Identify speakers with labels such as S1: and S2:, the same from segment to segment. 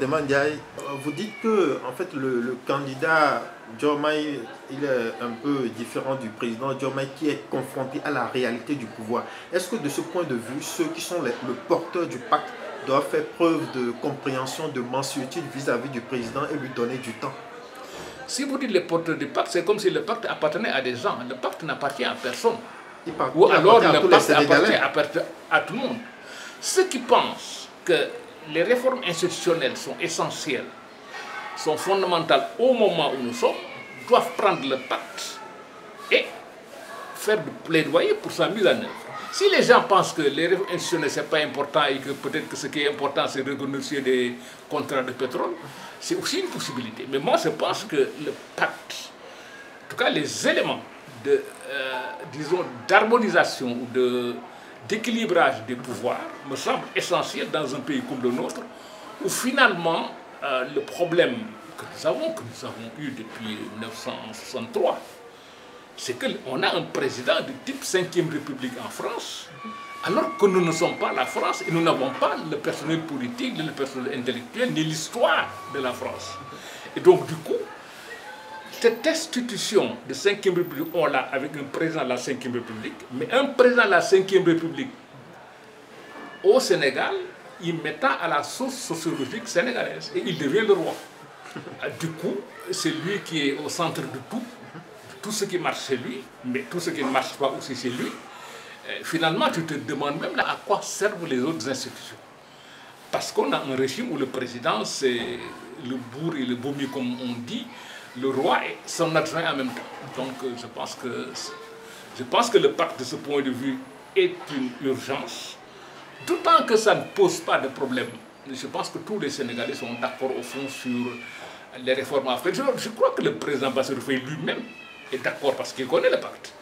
S1: Clément Ndiaye, vous dites que en fait, le candidat Diomaye, il est un peu différent du président Diomaye qui est confronté à la réalité du pouvoir. Est-ce que de ce point de vue, ceux qui sont le porteur du pacte doivent faire preuve de compréhension, de mansuétude vis-à-vis du président et lui donner du temps?
S2: Si vous dites les porteurs du pacte, c'est comme si le pacte appartenait à des gens. Le pacte n'appartient à personne. Ou alors le pacte appartient à tout le monde. Ceux qui pensent que les réformes institutionnelles sont essentielles, sont fondamentales au moment où nous sommes, doivent prendre le pacte et faire du plaidoyer pour sa mise en œuvre. Si les gens pensent que les réformes institutionnelles, ce n'est pas important et que peut-être que ce qui est important, c'est de renégocier des contrats de pétrole, c'est aussi une possibilité. Mais moi, je pense que le pacte, en tout cas les éléments de, disons, d'harmonisation ou d'équilibrage des pouvoirs me semblent essentiels dans un pays comme le nôtre, où finalement, le problème que nous avons eu depuis 1963, c'est qu'on a un président de type 5e République en France, alors que nous ne sommes pas la France et nous n'avons pas le personnel politique, le personnel intellectuel, ni l'histoire de la France. Et donc, du coup, cette institution de 5e République, on l'a avec un président de la 5e République, mais un président de la 5e République au Sénégal, il mettant à la source sociologique sénégalaise et il devient le roi. Du coup, c'est lui qui est au centre de tout ce qui marche c'est lui, mais tout ce qui ne marche pas aussi c'est lui. Finalement, tu te demandes même là à quoi servent les autres institutions. Parce qu'on a un régime où le président, c'est le bourg et le vomi, comme on dit, le roi et son adjoint en même temps. Donc je pense que le pacte de ce point de vue est une urgence, d'autant que ça ne pose pas de problème. Je pense que tous les Sénégalais sont d'accord au fond sur les réformes à faire. Je crois que le président Bassirou Faye lui-même est d'accord parce qu'il connaît le pacte.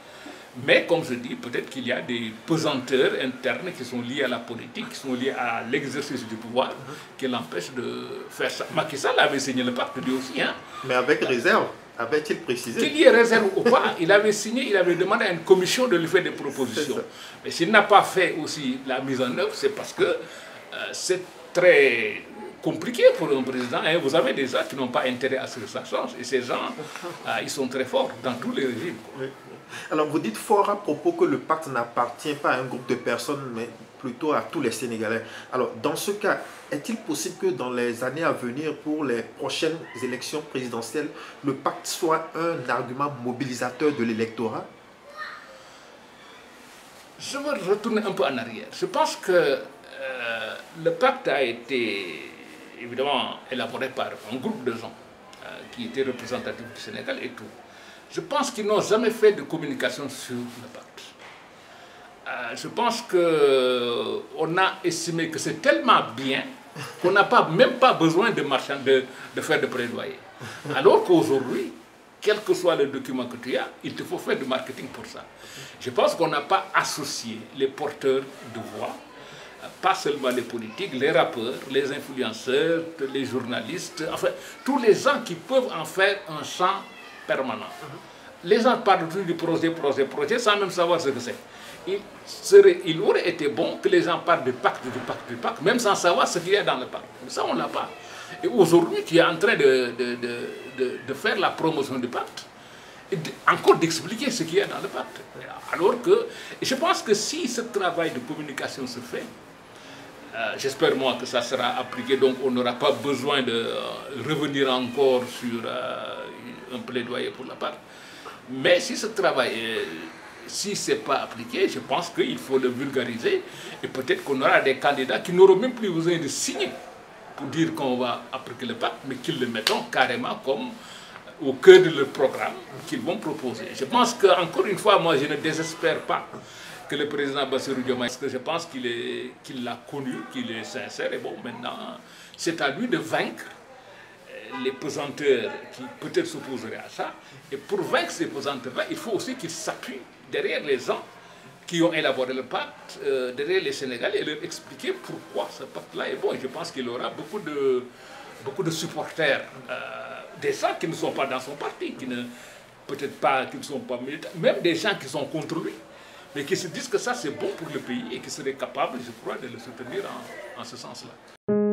S2: Mais comme je dis, peut-être qu'il y a des pesanteurs internes qui sont liées à la politique, qui sont liées à l'exercice du pouvoir, qui l'empêchent de faire ça. Macky Sall avait signé le pacte lui aussi. Hein.
S1: Mais avec réserve, avait-il précisé?
S2: Qu'il y ait réserve ou pas, il avait signé, il avait demandé à une commission de lui faire des propositions. Mais s'il n'a pas fait aussi la mise en œuvre, c'est parce que c'est très compliqué pour un président. Hein. Vous avez des gens qui n'ont pas intérêt à ce que ça change. Et ces gens, ils sont très forts dans tous les régimes.
S1: Oui. Alors, vous dites fort à propos que le pacte n'appartient pas à un groupe de personnes, mais plutôt à tous les Sénégalais. Alors, dans ce cas, est-il possible que dans les années à venir, pour les prochaines élections présidentielles, le pacte soit un argument mobilisateur de l'électorat?
S2: Je veux retourner un peu en arrière. Je pense que le pacte a été évidemment élaboré par un groupe de gens qui étaient représentatifs du Sénégal et tout. Je pense qu'ils n'ont jamais fait de communication sur le pacte. Je pense qu'on a estimé que c'est tellement bien qu'on n'a même pas besoin de faire de plaidoyer. Alors qu'aujourd'hui, quel que soit le document que tu as, il te faut faire du marketing pour ça. Je pense qu'on n'a pas associé les porteurs de voix, pas seulement les politiques, les rappeurs, les influenceurs, les journalistes, enfin, tous les gens qui peuvent en faire un champ permanent. Les gens parlent toujours du projet, sans même savoir ce que c'est. Il aurait été bon que les gens parlent du pacte, même sans savoir ce qu'il y a dans le pacte. Mais ça, on ne l'a pas. Et aujourd'hui, tu es en train de faire la promotion du pacte, et encore d'expliquer ce qu'il y a dans le pacte. Alors que, et je pense que si ce travail de communication se fait, j'espère moi que ça sera appliqué, donc on n'aura pas besoin de revenir encore sur un plaidoyer pour la part. Mais si ce travail, si ce n'est pas appliqué, je pense qu'il faut le vulgariser et peut-être qu'on aura des candidats qui n'auront même plus besoin de signer pour dire qu'on va appliquer le pacte, mais qu'ils le mettent carrément comme au cœur de leur programme qu'ils vont proposer. Je pense qu'encore une fois, moi je ne désespère pas que le président Bassirou Diomaye, parce que je pense qu'il l'a connu, qu'il est sincère, et bon, maintenant, c'est à lui de vaincre les pesanteurs qui peut-être s'opposeraient à ça. Et pour vaincre ces pesanteurs-là, il faut aussi qu'ils s'appuient derrière les gens qui ont élaboré le pacte, derrière les Sénégalais, et leur expliquer pourquoi ce pacte-là est bon. Et je pense qu'il aura beaucoup de supporters, des gens qui ne sont pas dans son parti, qui ne sont pas militants, même des gens qui sont contre lui, mais qui se disent que ça c'est bon pour le pays et qui seraient capables, je crois, de le soutenir en ce sens-là.